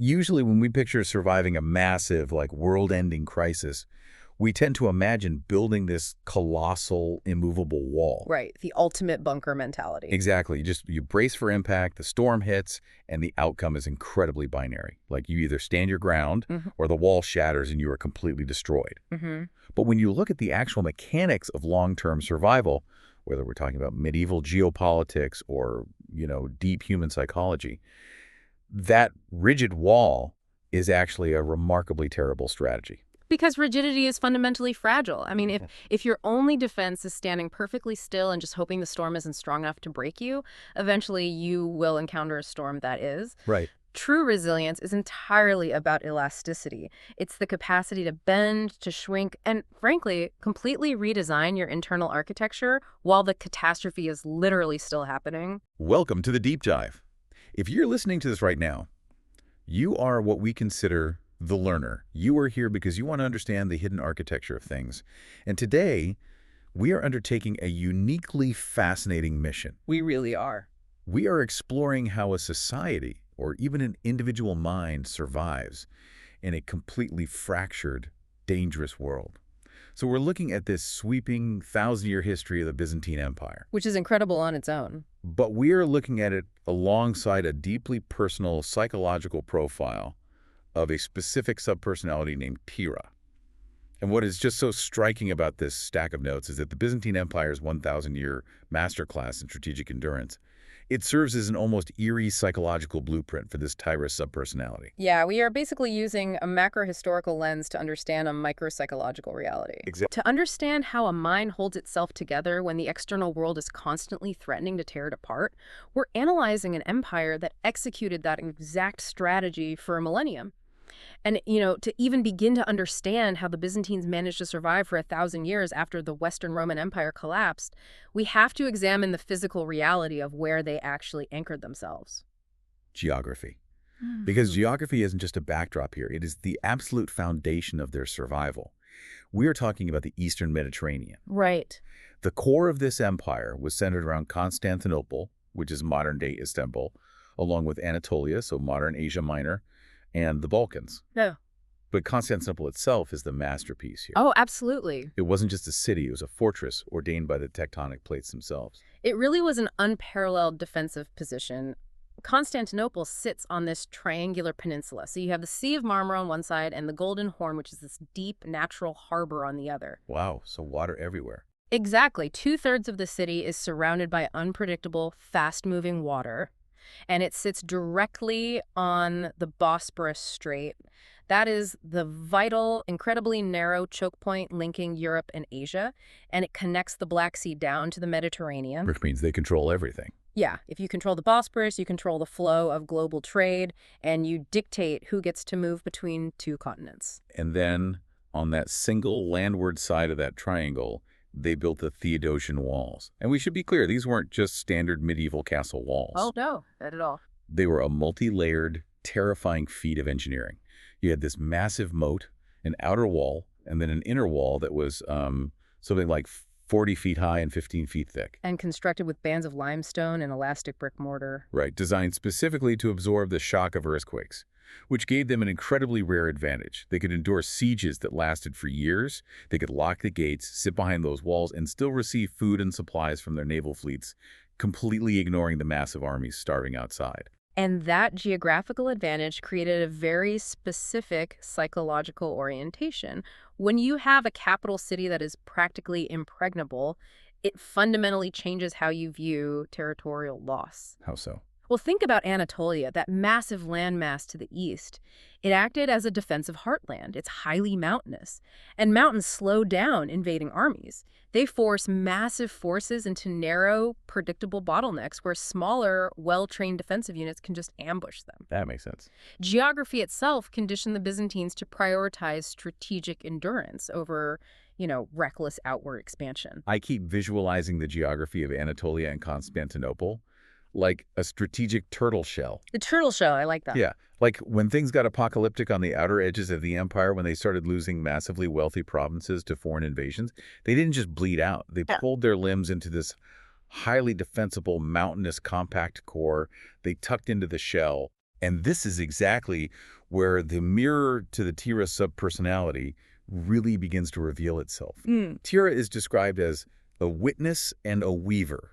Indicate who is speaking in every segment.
Speaker 1: Usually when we picture surviving a massive, like, world-ending crisis, we tend to imagine building this colossal, immovable wall.
Speaker 2: Right, the ultimate bunker mentality.
Speaker 1: Exactly. You brace for impact, the storm hits, and the outcome is incredibly binary. Like, you either stand your ground or the wall shatters and you are completely destroyed. But when you look at the actual mechanics of long-term survival, whether we're talking about medieval geopolitics or, deep human psychology, that rigid wall is actually a remarkably terrible strategy.
Speaker 2: Because rigidity is fundamentally fragile. I mean, if your only defense is standing perfectly still and just hoping the storm isn't strong enough to break you, eventually you will encounter a storm that is.
Speaker 1: Right.
Speaker 2: True resilience is entirely about elasticity. It's the capacity to bend, to shrink, and frankly, completely redesign your internal architecture while the catastrophe is literally still happening.
Speaker 1: Welcome to the Deep Dive. If you're listening to this right now, you are what we consider the learner. You are here because you want to understand the hidden architecture of things. And today, we are undertaking a uniquely fascinating mission.
Speaker 2: We really are.
Speaker 1: We are exploring how a society, or even an individual mind, survives in a completely fractured, dangerous world. So we're looking at this sweeping 1,000-year history of the Byzantine Empire.
Speaker 2: Which is incredible on its own.
Speaker 1: But we are looking at it alongside a deeply personal psychological profile of a specific subpersonality named Tira. And what is just so striking about this stack of notes is that the Byzantine Empire's 1,000-year masterclass in strategic endurance, it serves as an almost eerie psychological blueprint for this Tira subpersonality.
Speaker 2: Yeah, we are basically using a macro-historical lens to understand a micro-psychological reality.
Speaker 1: Exactly.
Speaker 2: To understand how a mind holds itself together when the external world is constantly threatening to tear it apart, we're analyzing an empire that executed that exact strategy for a millennium. And, to even begin to understand how the Byzantines managed to survive for 1,000 years after the Western Roman Empire collapsed, we have to examine the physical reality of where they actually anchored themselves.
Speaker 1: Geography. Because geography isn't just a backdrop here. It is the absolute foundation of their survival. We are talking about the Eastern Mediterranean.
Speaker 2: Right.
Speaker 1: The core of this empire was centered around Constantinople, which is modern-day Istanbul, along with Anatolia, so modern Asia Minor, and the Balkans.
Speaker 2: No.
Speaker 1: But Constantinople itself is the masterpiece here.
Speaker 2: Oh, absolutely.
Speaker 1: It wasn't just a city, it was a fortress ordained by the tectonic plates themselves.
Speaker 2: It really was an unparalleled defensive position. Constantinople sits on this triangular peninsula. So you have the Sea of Marmara on one side and the Golden Horn, which is this deep natural harbor on the other.
Speaker 1: Wow, so water everywhere.
Speaker 2: Exactly. 2/3 of the city is surrounded by unpredictable, fast-moving water. And it sits directly on the Bosporus Strait. That is the vital, incredibly narrow choke point linking Europe and Asia, and it connects the Black Sea down to the Mediterranean.
Speaker 1: Which means they control everything.
Speaker 2: Yeah, if you control the Bosporus, you control the flow of global trade, and you dictate who gets to move between two continents.
Speaker 1: And then, on that single landward side of that triangle, they built the Theodosian walls. And we should be clear, these weren't just standard medieval castle walls.
Speaker 2: Oh, no, not at all.
Speaker 1: They were a multi-layered, terrifying feat of engineering. You had this massive moat, an outer wall, and then an inner wall that was something like 40 feet high and 15 feet thick.
Speaker 2: And constructed with bands of limestone and elastic brick mortar.
Speaker 1: Right, designed specifically to absorb the shock of earthquakes, which gave them an incredibly rare advantage. They could endure sieges that lasted for years. They could lock the gates, sit behind those walls, and still receive food and supplies from their naval fleets, completely ignoring the massive armies starving outside.
Speaker 2: And that geographical advantage created a very specific psychological orientation. When you have a capital city that is practically impregnable, it fundamentally changes how you view territorial loss.
Speaker 1: How so?
Speaker 2: Well, think about Anatolia, that massive landmass to the east. It acted as a defensive heartland. It's highly mountainous. And mountains slow down invading armies. They force massive forces into narrow, predictable bottlenecks where smaller, well-trained defensive units can just ambush them.
Speaker 1: That makes sense.
Speaker 2: Geography itself conditioned the Byzantines to prioritize strategic endurance over, reckless outward expansion.
Speaker 1: I keep visualizing the geography of Anatolia and Constantinople like a strategic turtle shell.
Speaker 2: The turtle shell, I like that.
Speaker 1: Yeah, like when things got apocalyptic on the outer edges of the empire, when they started losing massively wealthy provinces to foreign invasions, they didn't just bleed out. They pulled their limbs into this highly defensible, mountainous, compact core. They tucked into the shell, And this is exactly where the mirror to the Tira subpersonality really begins to reveal itself. Tira is described as a witness and a weaver.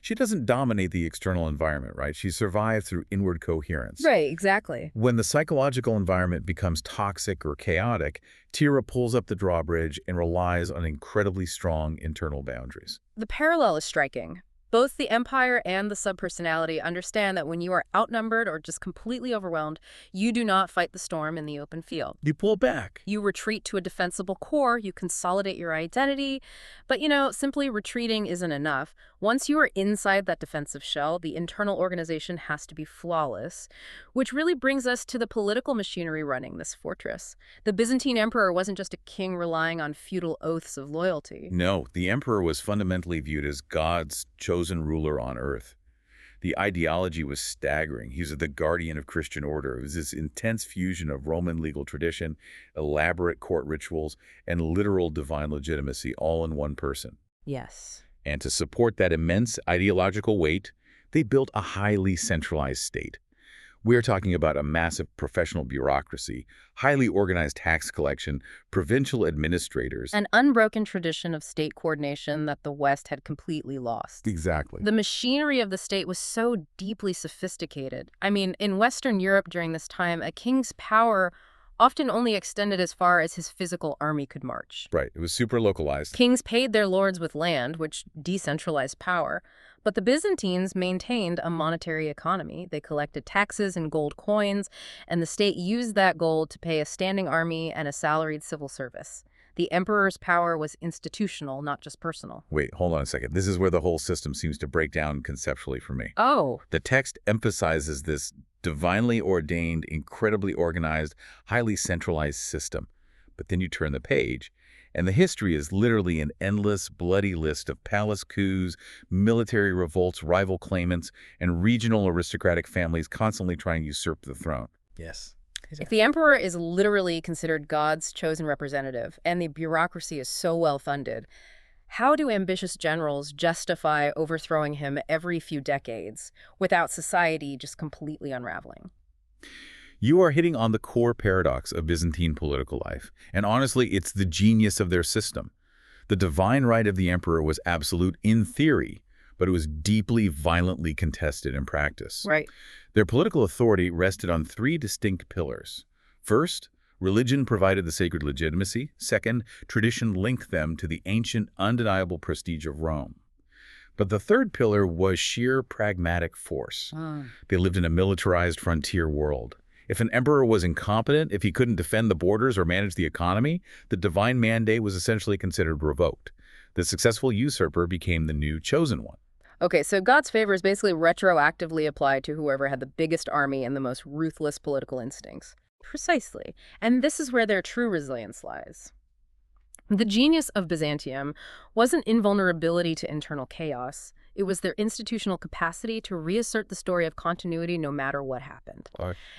Speaker 1: She doesn't dominate the external environment, right? She survives through inward coherence.
Speaker 2: Right, exactly.
Speaker 1: When the psychological environment becomes toxic or chaotic, Tira pulls up the drawbridge and relies on incredibly strong internal boundaries.
Speaker 2: The parallel is striking. Both the Empire and the subpersonality understand that when you are outnumbered or just completely overwhelmed, you do not fight the storm in the open field.
Speaker 1: You pull back.
Speaker 2: You retreat to a defensible core, you consolidate your identity, but simply retreating isn't enough. Once you are inside that defensive shell, the internal organization has to be flawless, which really brings us to the political machinery running this fortress. The Byzantine emperor wasn't just a king relying on feudal oaths of loyalty.
Speaker 1: No, the emperor was fundamentally viewed as God's chosen ruler on earth. The ideology was staggering. He was the guardian of Christian order. It was this intense fusion of Roman legal tradition, elaborate court rituals, and literal divine legitimacy all in one person.
Speaker 2: Yes.
Speaker 1: And to support that immense ideological weight, they built a highly centralized state. We're talking about a massive professional bureaucracy, highly organized tax collection, provincial administrators.
Speaker 2: An unbroken tradition of state coordination that the West had completely lost.
Speaker 1: Exactly.
Speaker 2: The machinery of the state was so deeply sophisticated. I mean, in Western Europe during this time, a king's power often only extended as far as his physical army could march.
Speaker 1: Right. It was super localized.
Speaker 2: Kings paid their lords with land, which decentralized power. But the Byzantines maintained a monetary economy. They collected taxes and gold coins, and the state used that gold to pay a standing army and a salaried civil service. The emperor's power was institutional, not just personal.
Speaker 1: Wait, hold on a second. This is where the whole system seems to break down conceptually for me.
Speaker 2: Oh.
Speaker 1: The text emphasizes this divinely ordained, incredibly organized, highly centralized system. But then you turn the page, and the history is literally an endless, bloody list of palace coups, military revolts, rival claimants, and regional aristocratic families constantly trying to usurp the throne.
Speaker 3: Yes.
Speaker 2: If the emperor is literally considered God's chosen representative, and the bureaucracy is so well funded, how do ambitious generals justify overthrowing him every few decades without society just completely unraveling?
Speaker 1: You are hitting on the core paradox of Byzantine political life, and honestly, it's the genius of their system. The divine right of the emperor was absolute in theory, but it was deeply, violently contested in practice.
Speaker 2: Right.
Speaker 1: Their political authority rested on three distinct pillars. First, religion provided the sacred legitimacy. Second, tradition linked them to the ancient, undeniable prestige of Rome. But the third pillar was sheer pragmatic force. They lived in a militarized frontier world. If an emperor was incompetent, if he couldn't defend the borders or manage the economy, the divine mandate was essentially considered revoked. The successful usurper became the new chosen one.
Speaker 2: Okay, so God's favor is basically retroactively applied to whoever had the biggest army and the most ruthless political instincts. Precisely. And this is where their true resilience lies. The genius of Byzantium wasn't invulnerability to internal chaos. It was their institutional capacity to reassert the story of continuity no matter what happened.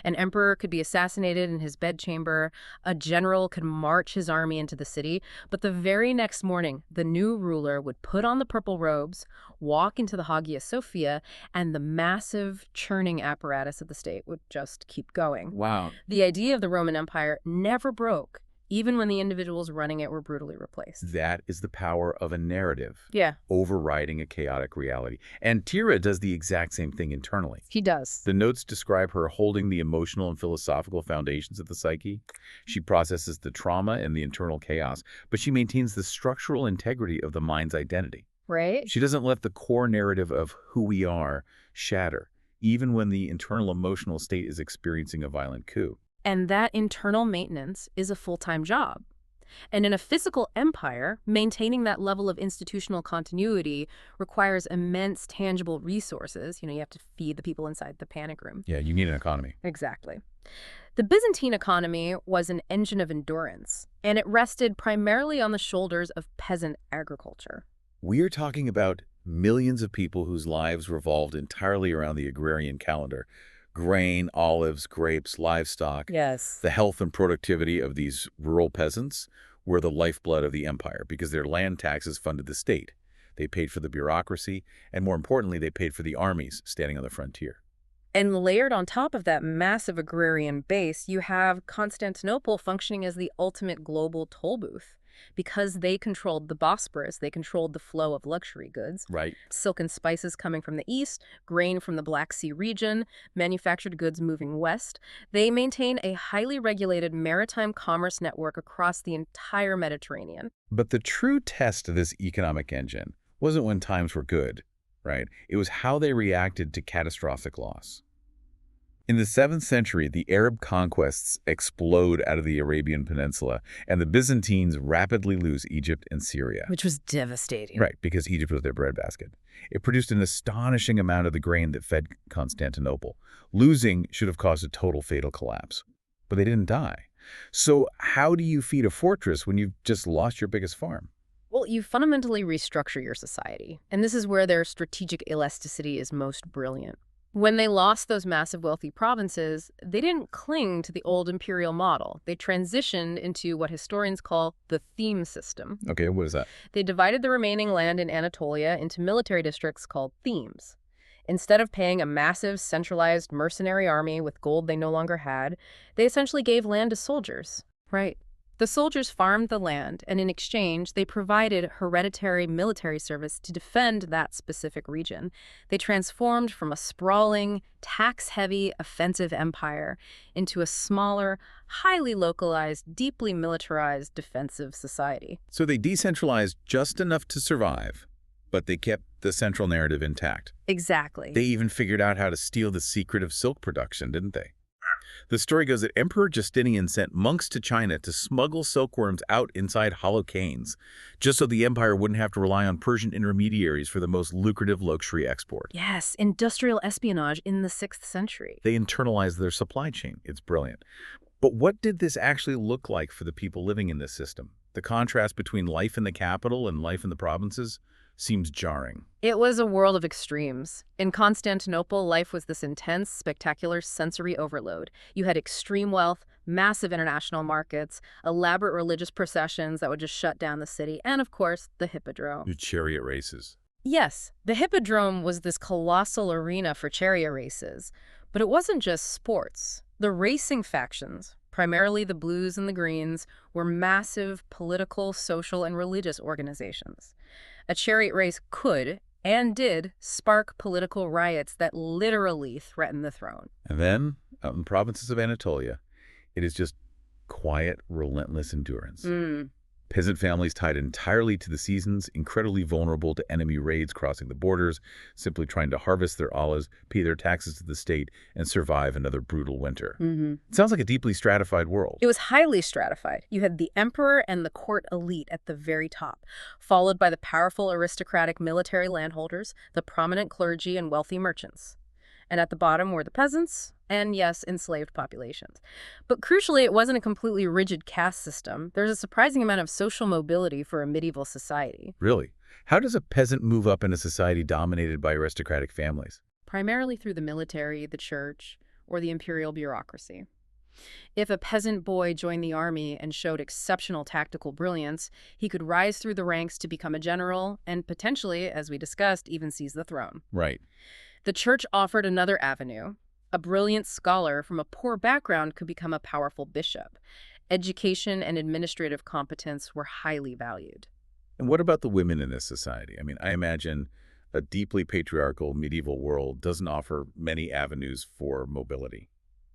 Speaker 2: An emperor could be assassinated in his bedchamber, a general could march his army into the city, but the very next morning, the new ruler would put on the purple robes, walk into the Hagia Sophia, and the massive churning apparatus of the state would just keep going.
Speaker 3: Wow.
Speaker 2: The idea of the Roman Empire never broke, even when the individuals running it were brutally replaced.
Speaker 1: That is the power of a narrative.
Speaker 2: Yeah.
Speaker 1: Overriding a chaotic reality. And Tira does the exact same thing internally.
Speaker 2: He does.
Speaker 1: The notes describe her holding the emotional and philosophical foundations of the psyche. She processes the trauma and the internal chaos, but she maintains the structural integrity of the mind's identity.
Speaker 2: Right?
Speaker 1: She doesn't let the core narrative of who we are shatter, even when the internal emotional state is experiencing a violent coup.
Speaker 2: And that internal maintenance is a full-time job. And in a physical empire, maintaining that level of institutional continuity requires immense tangible resources. You have to feed the people inside the panic room.
Speaker 1: Yeah, you need an economy.
Speaker 2: Exactly. The Byzantine economy was an engine of endurance, and it rested primarily on the shoulders of peasant agriculture.
Speaker 1: We're talking about millions of people whose lives revolved entirely around the agrarian calendar. Grain, olives, grapes, livestock.
Speaker 2: Yes.
Speaker 1: The health and productivity of these rural peasants were the lifeblood of the empire because their land taxes funded the state. They paid for the bureaucracy, and more importantly, they paid for the armies standing on the frontier.
Speaker 2: And layered on top of that massive agrarian base, you have Constantinople functioning as the ultimate global toll booth. Because they controlled the Bosporus, they controlled the flow of luxury goods.
Speaker 1: Right.
Speaker 2: Silk and spices coming from the east, grain from the Black Sea region, manufactured goods moving west. They maintain a highly regulated maritime commerce network across the entire Mediterranean.
Speaker 1: But the true test of this economic engine wasn't when times were good, right? It was how they reacted to catastrophic loss. In the 7th century, the Arab conquests explode out of the Arabian Peninsula, and the Byzantines rapidly lose Egypt and Syria.
Speaker 2: Which was devastating.
Speaker 1: Right, because Egypt was their breadbasket. It produced an astonishing amount of the grain that fed Constantinople. Losing should have caused a total fatal collapse. But they didn't die. So how do you feed a fortress when you've just lost your biggest farm?
Speaker 2: Well, you fundamentally restructure your society. And this is where their strategic elasticity is most brilliant. When they lost those massive wealthy provinces, they didn't cling to the old imperial model. They transitioned into what historians call the theme system.
Speaker 1: Okay, what is that?
Speaker 2: They divided the remaining land in Anatolia into military districts called themes. Instead of paying a massive centralized mercenary army with gold they no longer had, they essentially gave land to soldiers. Right. The soldiers farmed the land, and in exchange, they provided hereditary military service to defend that specific region. They transformed from a sprawling, tax-heavy, offensive empire into a smaller, highly localized, deeply militarized defensive society.
Speaker 1: So they decentralized just enough to survive, but they kept the central narrative intact.
Speaker 2: Exactly.
Speaker 1: They even figured out how to steal the secret of silk production, didn't they? The story goes that Emperor Justinian sent monks to China to smuggle silkworms out inside hollow canes, just so the empire wouldn't have to rely on Persian intermediaries for the most lucrative luxury export.
Speaker 2: Yes, industrial espionage in the 6th century.
Speaker 1: They internalized their supply chain. It's brilliant. But what did this actually look like for the people living in this system? The contrast between life in the capital and life in the provinces seems jarring.
Speaker 2: It was a world of extremes. In Constantinople, life was this intense, spectacular sensory overload. You had extreme wealth, massive international markets, elaborate religious processions that would just shut down the city, and of course, the hippodrome.
Speaker 1: The chariot races.
Speaker 2: Yes, the hippodrome was this colossal arena for chariot races. But it wasn't just sports. The racing factions, primarily the blues and the greens, were massive political, social, and religious organizations. A chariot race could, and did, spark political riots that literally threatened the throne.
Speaker 1: And then, out in the provinces of Anatolia, it is just quiet, relentless endurance. Peasant families tied entirely to the seasons, incredibly vulnerable to enemy raids crossing the borders, simply trying to harvest their olives, pay their taxes to the state, and survive another brutal winter. It sounds like a deeply stratified world.
Speaker 2: It was highly stratified. You had the emperor and the court elite at the very top, followed by the powerful aristocratic military landholders, the prominent clergy, and wealthy merchants. And at the bottom were the peasants, and yes, enslaved populations. But crucially, it wasn't a completely rigid caste system. There's a surprising amount of social mobility for a medieval society.
Speaker 1: Really? How does a peasant move up in a society dominated by aristocratic families?
Speaker 2: Primarily through the military, the church, or the imperial bureaucracy. If a peasant boy joined the army and showed exceptional tactical brilliance, he could rise through the ranks to become a general and potentially, as we discussed, even seize the throne.
Speaker 1: Right.
Speaker 2: The church offered another avenue. A brilliant scholar from a poor background could become a powerful bishop. Education and administrative competence were highly valued.
Speaker 1: And what about the women in this society? I mean, I imagine a deeply patriarchal medieval world doesn't offer many avenues for mobility.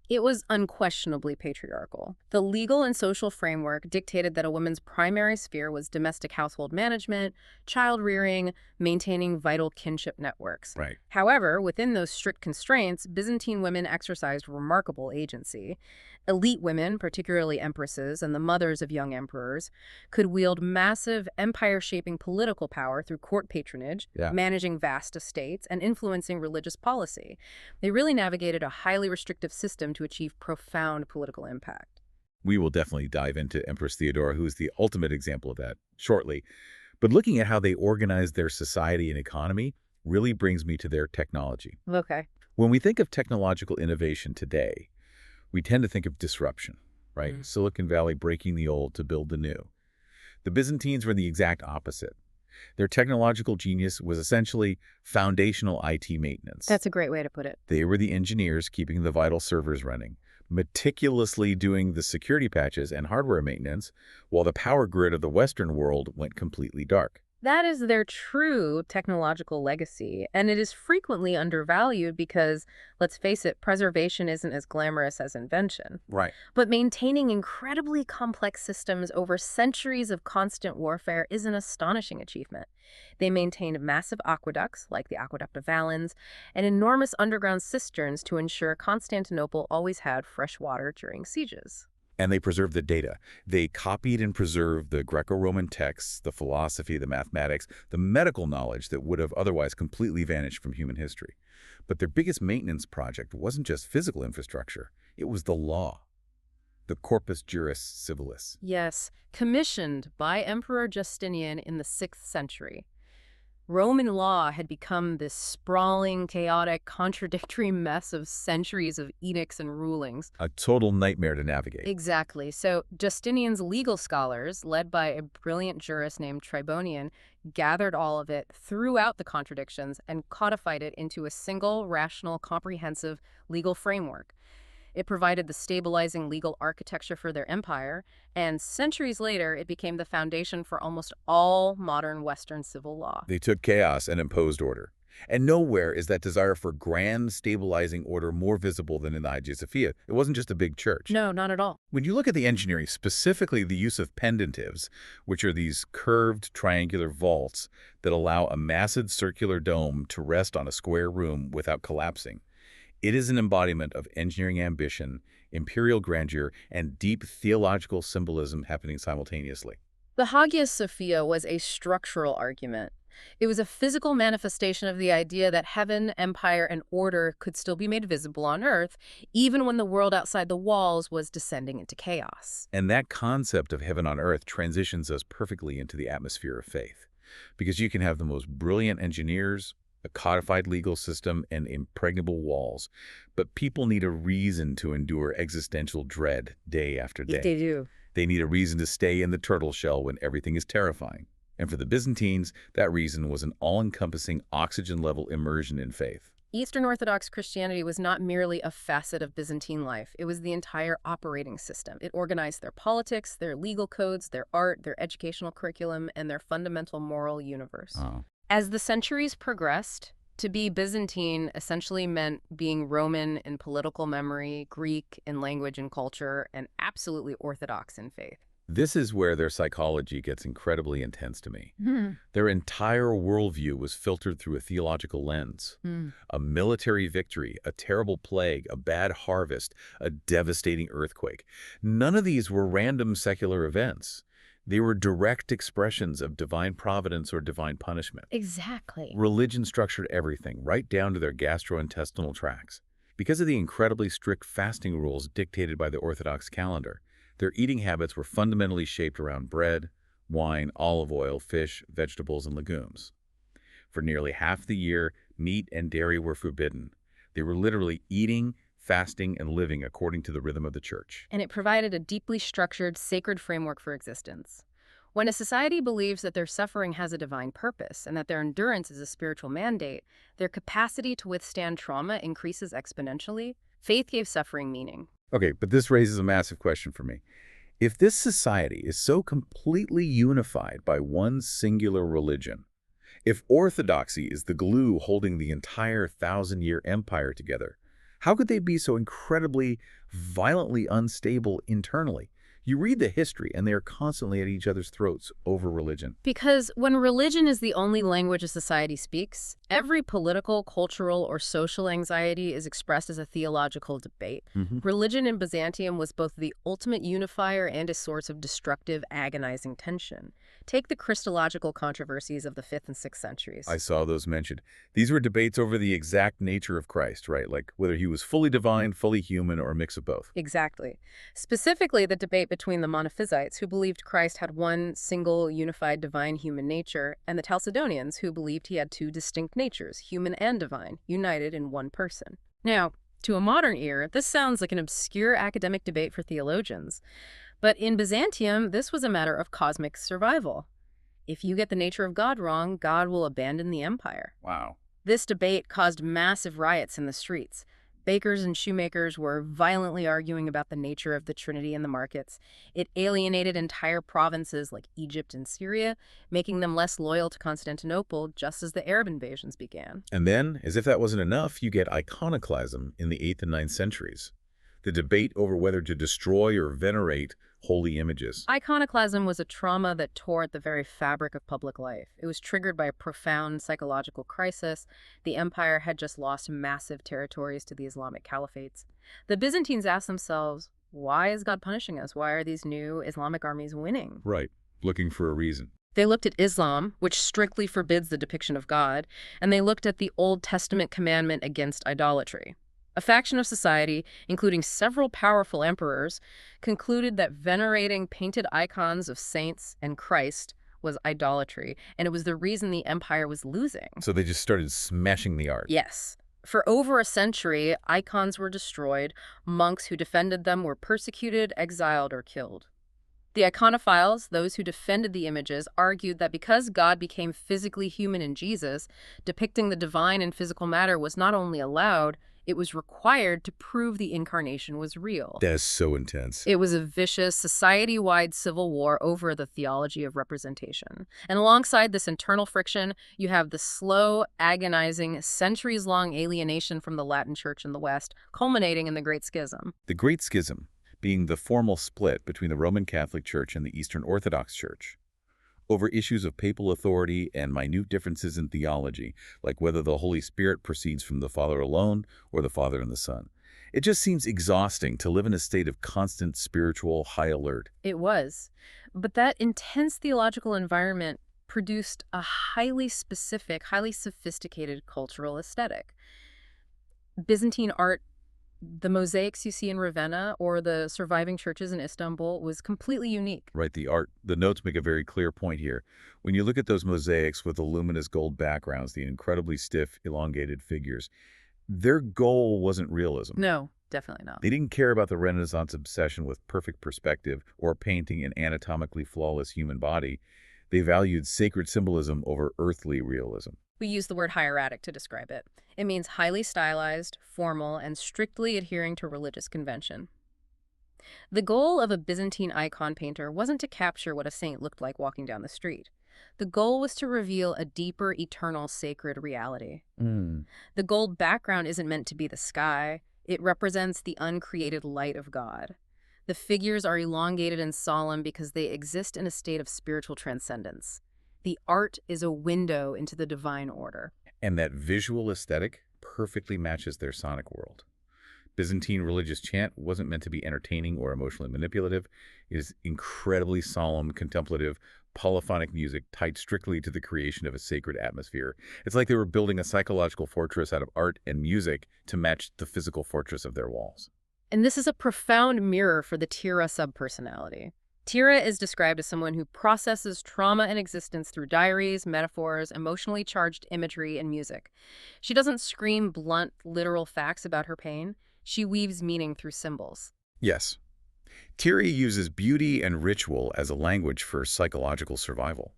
Speaker 2: It was unquestionably patriarchal. The legal and social framework dictated that a woman's primary sphere was domestic household management, child rearing, maintaining vital kinship networks.
Speaker 1: Right.
Speaker 2: However, within those strict constraints, Byzantine women exercised remarkable agency. Elite women, particularly empresses and the mothers of young emperors, could wield massive empire-shaping political power through court patronage, managing vast estates, and influencing religious policy. They really navigated a highly restrictive system to achieve profound political impact.
Speaker 1: We will definitely dive into Empress Theodora, who is the ultimate example of that, shortly. But looking at how they organized their society and economy really brings me to their technology.
Speaker 2: Okay.
Speaker 1: When we think of technological innovation today, we tend to think of disruption, right? Silicon Valley breaking the old to build the new. The Byzantines were the exact opposite. Their technological genius was essentially foundational IT maintenance.
Speaker 2: That's a great way to put it.
Speaker 1: They were the engineers keeping the vital servers running, meticulously doing the security patches and hardware maintenance, while the power grid of the Western world went completely dark.
Speaker 2: That is their true technological legacy, and it is frequently undervalued because, let's face it, preservation isn't as glamorous as invention.
Speaker 1: Right.
Speaker 2: But maintaining incredibly complex systems over centuries of constant warfare is an astonishing achievement. They maintained massive aqueducts, like the Aqueduct of Valens, and enormous underground cisterns to ensure Constantinople always had fresh water during sieges.
Speaker 1: And they preserved the data. They copied and preserved the Greco-Roman texts, the philosophy, the mathematics, the medical knowledge that would have otherwise completely vanished from human history. But their biggest maintenance project wasn't just physical infrastructure. It was the law, the Corpus Juris Civilis.
Speaker 2: Yes, commissioned by Emperor Justinian in the 6th century. Roman law had become this sprawling, chaotic, contradictory mess of centuries of edicts and rulings.
Speaker 1: A total nightmare to navigate.
Speaker 2: Exactly. So Justinian's legal scholars, led by a brilliant jurist named Tribonian, gathered all of it, threw out the contradictions, and codified it into a single, rational, comprehensive legal framework. It provided the stabilizing legal architecture for their empire, and centuries later, it became the foundation for almost all modern Western civil law.
Speaker 1: They took chaos and imposed order. And nowhere is that desire for grand, stabilizing order more visible than in the Hagia Sophia. It wasn't just a big church.
Speaker 2: No, not at all.
Speaker 1: When you look at the engineering, specifically the use of pendentives, which are these curved triangular vaults that allow a massive circular dome to rest on a square room without collapsing, it is an embodiment of engineering ambition, imperial grandeur, and deep theological symbolism happening simultaneously.
Speaker 2: The Hagia Sophia was a structural argument. It was a physical manifestation of the idea that heaven, empire, and order could still be made visible on earth, even when the world outside the walls was descending into chaos.
Speaker 1: And that concept of heaven on earth transitions us perfectly into the atmosphere of faith. Because you can have the most brilliant engineers, a codified legal system, and impregnable walls. But people need a reason to endure existential dread day after day.
Speaker 2: They do.
Speaker 1: They need a reason to stay in the turtle shell when everything is terrifying. And for the Byzantines, that reason was an all-encompassing oxygen-level immersion in faith.
Speaker 2: Eastern Orthodox Christianity was not merely a facet of Byzantine life. It was the entire operating system. It organized their politics, their legal codes, their art, their educational curriculum, and their fundamental moral universe.
Speaker 1: Oh.
Speaker 2: As the centuries progressed, to be Byzantine essentially meant being Roman in political memory, Greek in language and culture, and absolutely Orthodox in faith.
Speaker 1: This is where their psychology gets incredibly intense to me. Their entire worldview was filtered through a theological lens. A military victory, a terrible plague, a bad harvest, a devastating earthquake. None of these were random secular events. They were direct expressions of divine providence or divine punishment.
Speaker 2: Exactly.
Speaker 1: Religion structured everything, right down to their gastrointestinal tracts. Because of the incredibly strict fasting rules dictated by the Orthodox calendar, their eating habits were fundamentally shaped around bread, wine, olive oil, fish, vegetables, and legumes. For nearly half the year, meat and dairy were forbidden. They were literally eating, fasting, and living according to the rhythm of the church.
Speaker 2: And it provided a deeply structured, sacred framework for existence. When a society believes that their suffering has a divine purpose and that their endurance is a spiritual mandate, their capacity to withstand trauma increases exponentially. Faith gave suffering meaning.
Speaker 1: Okay, but this raises a massive question for me. If this society is so completely unified by one singular religion, if orthodoxy is the glue holding the entire 1,000-year empire together, how could they be so incredibly, violently unstable internally? You read the history, and they are constantly at each other's throats over religion.
Speaker 2: Because when religion is the only language a society speaks, every political, cultural, or social anxiety is expressed as a theological debate. Religion in Byzantium was both the ultimate unifier and a source of destructive, agonizing tension. Take the Christological controversies of the 5th and 6th centuries.
Speaker 1: I saw those mentioned. These were debates over the exact nature of Christ, right? Like whether he was fully divine, fully human, or a mix of both.
Speaker 2: Exactly. Specifically, the debate between the Monophysites, who believed Christ had one single, unified divine human nature, and the Chalcedonians, who believed he had two distinct natures, human and divine, united in one person. Now, to a modern ear, this sounds like an obscure academic debate for theologians. But in Byzantium, this was a matter of cosmic survival. If you get the nature of God wrong, God will abandon the empire.
Speaker 1: Wow.
Speaker 2: This debate caused massive riots in the streets. Bakers and shoemakers were violently arguing about the nature of the Trinity in the markets. It alienated entire provinces like Egypt and Syria, making them less loyal to Constantinople just as the Arab invasions began.
Speaker 1: And then, as if that wasn't enough, you get iconoclasm in the 8th and 9th centuries. The debate over whether to destroy or venerate holy images.
Speaker 2: Iconoclasm was a trauma that tore at the very fabric of public life. It was triggered by a profound psychological crisis. The empire had just lost massive territories to the Islamic caliphates. The Byzantines asked themselves, why is God punishing us? Why are these new Islamic armies winning?
Speaker 1: Right, looking for a reason.
Speaker 2: They looked at Islam, which strictly forbids the depiction of God, and they looked at the Old Testament commandment against idolatry. A faction of society, including several powerful emperors, concluded that venerating painted icons of saints and Christ was idolatry, and it was the reason the empire was losing.
Speaker 1: So they just started smashing the art.
Speaker 2: Yes. For over a century, icons were destroyed. Monks who defended them were persecuted, exiled, or killed. The iconophiles, those who defended the images, argued that because God became physically human in Jesus, depicting the divine in physical matter was not only allowed, it was required to prove the incarnation was real.
Speaker 1: That is so intense.
Speaker 2: It was a vicious, society-wide civil war over the theology of representation. And alongside this internal friction, you have the slow, agonizing, centuries-long alienation from the Latin Church in the West, culminating in the Great Schism.
Speaker 1: The Great Schism being the formal split between the Roman Catholic Church and the Eastern Orthodox Church, over issues of papal authority and minute differences in theology, like whether the Holy Spirit proceeds from the Father alone or the Father and the Son. It just seems exhausting to live in a state of constant spiritual high alert.
Speaker 2: It was. But that intense theological environment produced a highly specific, highly sophisticated cultural aesthetic. Byzantine art, the mosaics you see in Ravenna or the surviving churches in Istanbul, was completely unique.
Speaker 1: Right, the notes make a very clear point here. When you look at those mosaics with the luminous gold backgrounds, the incredibly stiff, elongated figures, their goal wasn't realism.
Speaker 2: No, definitely not.
Speaker 1: They didn't care about the Renaissance obsession with perfect perspective or painting an anatomically flawless human body. They valued sacred symbolism over earthly realism.
Speaker 2: We use the word hieratic to describe it. It means highly stylized, formal, and strictly adhering to religious convention. The goal of a Byzantine icon painter wasn't to capture what a saint looked like walking down the street. The goal was to reveal a deeper, eternal, sacred reality. The gold background isn't meant to be the sky. It represents the uncreated light of God. The figures are elongated and solemn because they exist in a state of spiritual transcendence. The art is a window into the divine order.
Speaker 1: And that visual aesthetic perfectly matches their sonic world. Byzantine religious chant wasn't meant to be entertaining or emotionally manipulative. It is incredibly solemn, contemplative, polyphonic music tied strictly to the creation of a sacred atmosphere. It's like they were building a psychological fortress out of art and music to match the physical fortress of their walls.
Speaker 2: And this is a profound mirror for the Tira subpersonality. Tira is described as someone who processes trauma and existence through diaries, metaphors, emotionally charged imagery, and music. She doesn't scream blunt, literal facts about her pain. She weaves meaning through symbols.
Speaker 1: Yes. Tira uses beauty and ritual as a language for psychological survival.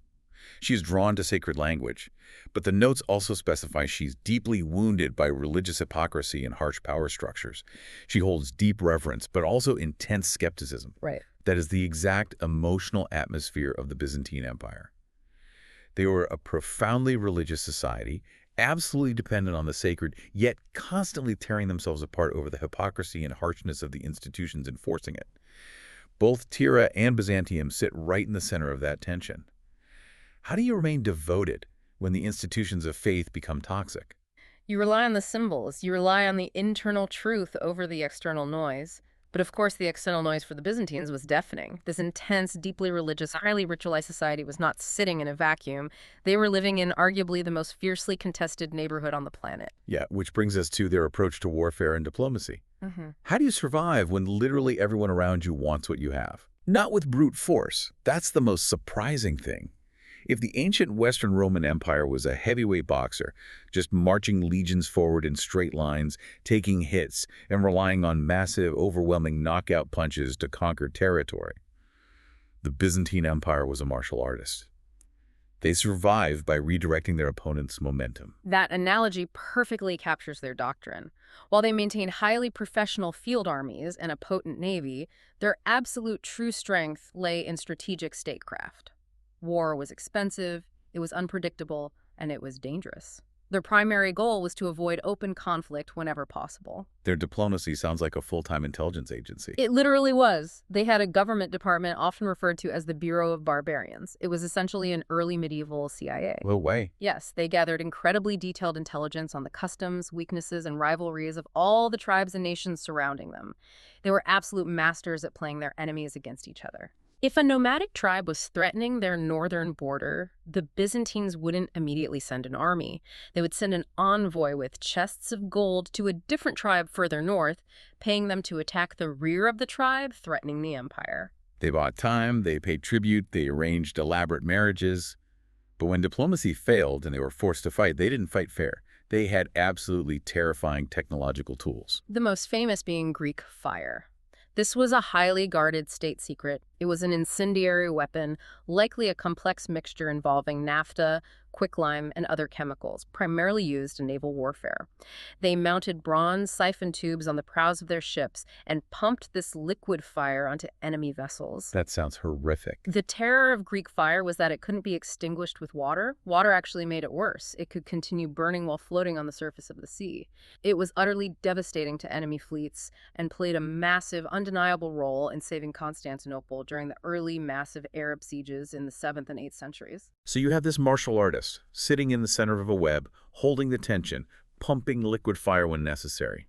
Speaker 1: She is drawn to sacred language, but the notes also specify she's deeply wounded by religious hypocrisy and harsh power structures. She holds deep reverence, but also intense skepticism.
Speaker 2: Right.
Speaker 1: That is the exact emotional atmosphere of the Byzantine Empire. They were a profoundly religious society, absolutely dependent on the sacred, yet constantly tearing themselves apart over the hypocrisy and harshness of the institutions enforcing it. Both Tira and Byzantium sit right in the center of that tension. How do you remain devoted when the institutions of faith become toxic?
Speaker 2: You rely on the symbols. You rely on the internal truth over the external noise. But of course, the external noise for the Byzantines was deafening. This intense, deeply religious, highly ritualized society was not sitting in a vacuum. They were living in arguably the most fiercely contested neighborhood on the planet.
Speaker 1: Yeah, which brings us to their approach to warfare and diplomacy. How do you survive when literally everyone around you wants what you have? Not with brute force. That's the most surprising thing. If the ancient Western Roman Empire was a heavyweight boxer, just marching legions forward in straight lines, taking hits, and relying on massive, overwhelming knockout punches to conquer territory, the Byzantine Empire was a martial artist. They survive by redirecting their opponent's momentum.
Speaker 2: That analogy perfectly captures their doctrine. While they maintain highly professional field armies and a potent navy, their absolute true strength lay in strategic statecraft. War was expensive, it was unpredictable, and it was dangerous. Their primary goal was to avoid open conflict whenever possible.
Speaker 1: Their diplomacy sounds like a full-time intelligence agency.
Speaker 2: It literally was. They had a government department often referred to as the Bureau of Barbarians. It was essentially an early medieval CIA.
Speaker 1: No way.
Speaker 2: Yes, they gathered incredibly detailed intelligence on the customs, weaknesses, and rivalries of all the tribes and nations surrounding them. They were absolute masters at playing their enemies against each other. If a nomadic tribe was threatening their northern border, the Byzantines wouldn't immediately send an army. They would send an envoy with chests of gold to a different tribe further north, paying them to attack the rear of the tribe, threatening the empire.
Speaker 1: They bought time, they paid tribute, they arranged elaborate marriages. But when diplomacy failed and they were forced to fight, they didn't fight fair. They had absolutely terrifying technological tools.
Speaker 2: The most famous being Greek fire. This was a highly guarded state secret. It was an incendiary weapon, likely a complex mixture involving naphtha, quicklime, and other chemicals, primarily used in naval warfare. They mounted bronze siphon tubes on the prows of their ships and pumped this liquid fire onto enemy vessels.
Speaker 1: That sounds horrific.
Speaker 2: The terror of Greek fire was that it couldn't be extinguished with water. Water actually made it worse. It could continue burning while floating on the surface of the sea. It was utterly devastating to enemy fleets and played a massive, undeniable role in saving Constantinople during the early massive Arab sieges in the 7th and 8th centuries.
Speaker 1: So you have this martial artist sitting in the center of a web, holding the tension, pumping liquid fire when necessary.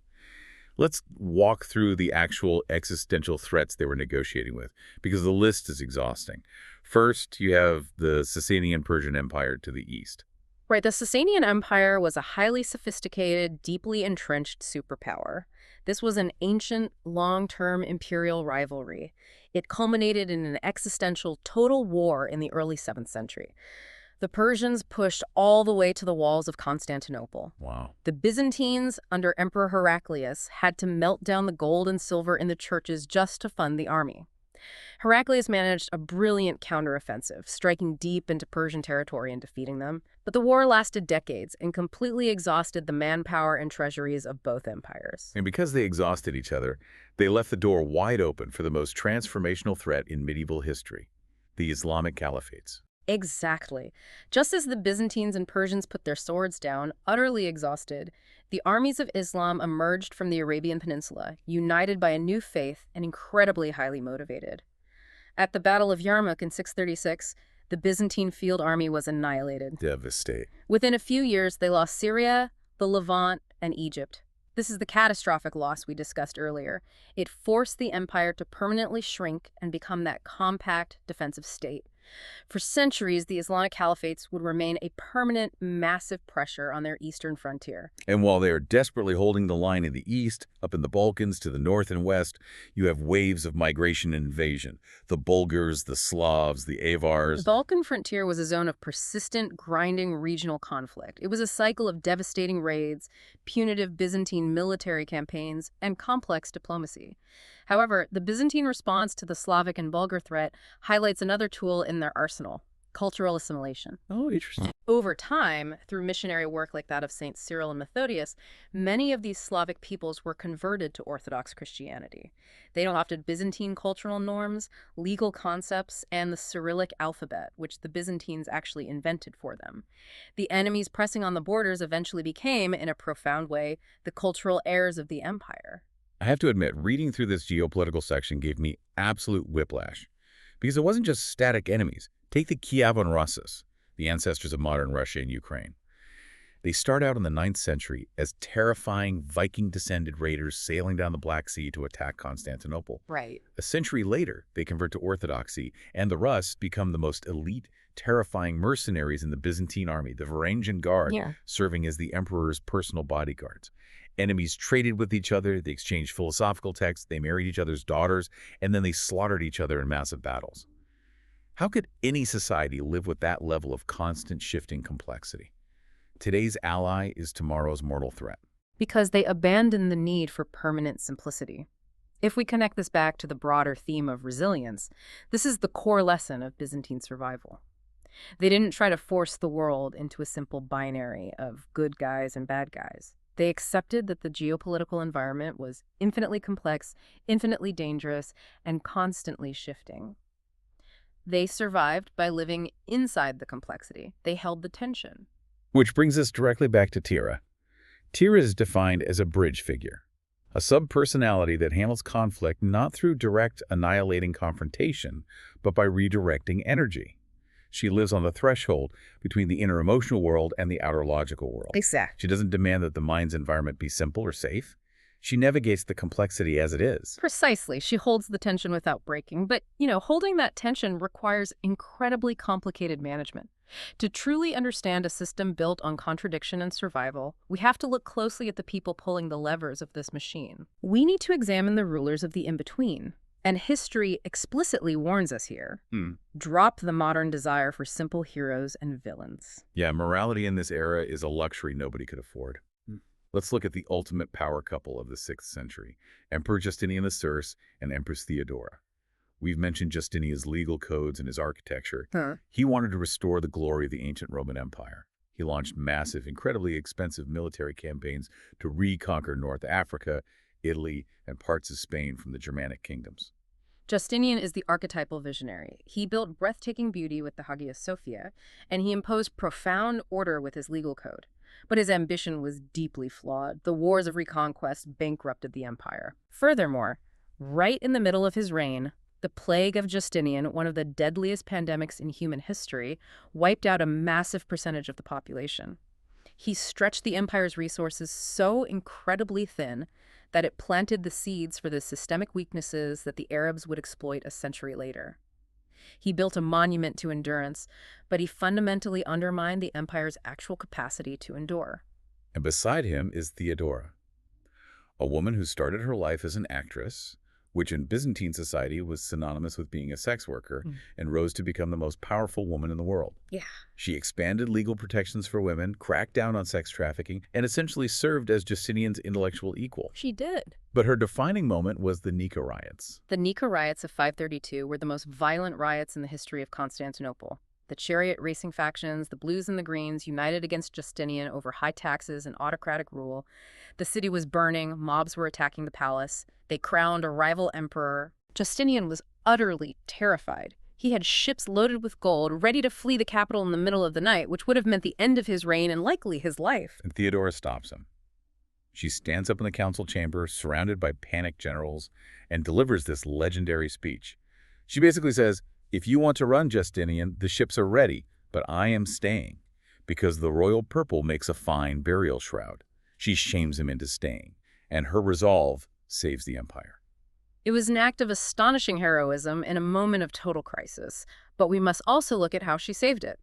Speaker 1: Let's walk through the actual existential threats they were negotiating with, because the list is exhausting. First, you have the Sasanian Persian Empire to the east.
Speaker 2: Right, the Sasanian Empire was a highly sophisticated, deeply entrenched superpower. This was an ancient, long-term imperial rivalry. It culminated in an existential total war in the early 7th century. The Persians pushed all the way to the walls of Constantinople.
Speaker 1: Wow.
Speaker 2: The Byzantines, under Emperor Heraclius, had to melt down the gold and silver in the churches just to fund the army. Heraclius managed a brilliant counteroffensive, striking deep into Persian territory and defeating them. But the war lasted decades and completely exhausted the manpower and treasuries of both empires.
Speaker 1: And because they exhausted each other, they left the door wide open for the most transformational threat in medieval history, the Islamic caliphates.
Speaker 2: Exactly. Just as the Byzantines and Persians put their swords down, utterly exhausted, the armies of Islam emerged from the Arabian Peninsula, united by a new faith and incredibly highly motivated. At the Battle of Yarmouk in 636, the Byzantine field army was annihilated.
Speaker 1: Devastate.
Speaker 2: Within a few years, they lost Syria, the Levant, and Egypt. This is the catastrophic loss we discussed earlier. It forced the empire to permanently shrink and become that compact, defensive state. For centuries, the Islamic caliphates would remain a permanent, massive pressure on their eastern frontier.
Speaker 1: And while they are desperately holding the line in the east, up in the Balkans to the north and west, you have waves of migration and invasion. The Bulgars, the Slavs, the Avars.
Speaker 2: The Balkan frontier was a zone of persistent, grinding regional conflict. It was a cycle of devastating raids, punitive Byzantine military campaigns, and complex diplomacy. However, the Byzantine response to the Slavic and Bulgar threat highlights another tool in their arsenal: cultural assimilation.
Speaker 1: Oh, interesting.
Speaker 2: Over time, through missionary work like that of Saints Cyril and Methodius, many of these Slavic peoples were converted to Orthodox Christianity. They adopted Byzantine cultural norms, legal concepts, and the Cyrillic alphabet, which the Byzantines actually invented for them. The enemies pressing on the borders eventually became, in a profound way, the cultural heirs of the empire.
Speaker 1: I have to admit, reading through this geopolitical section gave me absolute whiplash. Because it wasn't just static enemies. Take the Kievan Ruses, the ancestors of modern Russia and Ukraine. They start out in the 9th century as terrifying Viking-descended raiders sailing down the Black Sea to attack Constantinople.
Speaker 2: Right.
Speaker 1: A century later, they convert to Orthodoxy, and the Rus become the most elite, terrifying mercenaries in the Byzantine army, the Varangian Guard, serving as the emperor's personal bodyguards. Enemies traded with each other, they exchanged philosophical texts, they married each other's daughters, and then they slaughtered each other in massive battles. How could any society live with that level of constant shifting complexity? Today's ally is tomorrow's mortal threat.
Speaker 2: Because they abandon the need for permanent simplicity. If we connect this back to the broader theme of resilience, this is the core lesson of Byzantine survival. They didn't try to force the world into a simple binary of good guys and bad guys. They accepted that the geopolitical environment was infinitely complex, infinitely dangerous, and constantly shifting. They survived by living inside the complexity. They held the tension.
Speaker 1: Which brings us directly back to Tira. Tira is defined as a bridge figure, a subpersonality that handles conflict not through direct annihilating confrontation, but by redirecting energy. She lives on the threshold between the inner emotional world and the outer logical world.
Speaker 2: Exactly.
Speaker 1: She doesn't demand that the mind's environment be simple or safe. She navigates the complexity as it is.
Speaker 2: Precisely. She holds the tension without breaking. But, holding that tension requires incredibly complicated management. To truly understand a system built on contradiction and survival, we have to look closely at the people pulling the levers of this machine. We need to examine the rulers of the in-between. And history explicitly warns us here. Drop the modern desire for simple heroes and villains.
Speaker 1: Yeah, morality in this era is a luxury nobody could afford. Let's look at the ultimate power couple of the 6th century, Emperor Justinian I and Empress Theodora. We've mentioned Justinian's legal codes and his architecture. He wanted to restore the glory of the ancient Roman Empire. He launched massive, incredibly expensive military campaigns to reconquer North Africa, Italy, and parts of Spain from the Germanic kingdoms.
Speaker 2: Justinian is the archetypal visionary. He built breathtaking beauty with the Hagia Sophia, and he imposed profound order with his legal code. But his ambition was deeply flawed. The wars of reconquest bankrupted the empire. Furthermore, right in the middle of his reign, the plague of Justinian, one of the deadliest pandemics in human history, wiped out a massive percentage of the population. He stretched the empire's resources so incredibly thin that it planted the seeds for the systemic weaknesses that the Arabs would exploit a century later. He built a monument to endurance, but he fundamentally undermined the empire's actual capacity to endure.
Speaker 1: And beside him is Theodora, a woman who started her life as an actress, which in Byzantine society was synonymous with being a sex worker, and rose to become the most powerful woman in the world.
Speaker 2: Yeah.
Speaker 1: She expanded legal protections for women, cracked down on sex trafficking, and essentially served as Justinian's intellectual equal.
Speaker 2: She did.
Speaker 1: But her defining moment was the Nika riots.
Speaker 2: The Nika riots of 532 were the most violent riots in the history of Constantinople. The chariot racing factions, the blues and the greens, united against Justinian over high taxes and autocratic rule. The city was burning, mobs were attacking the palace. They crowned a rival emperor. Justinian was utterly terrified. He had ships loaded with gold, ready to flee the capital in the middle of the night, which would have meant the end of his reign and likely his life.
Speaker 1: And Theodora stops him. She stands up in the council chamber, surrounded by panicked generals, and delivers this legendary speech. She basically says, "If you want to run, Justinian, the ships are ready, but I am staying, because the royal purple makes a fine burial shroud." She shames him into staying, and her resolve saves the empire.
Speaker 2: It was an act of astonishing heroism in a moment of total crisis, but we must also look at how she saved it.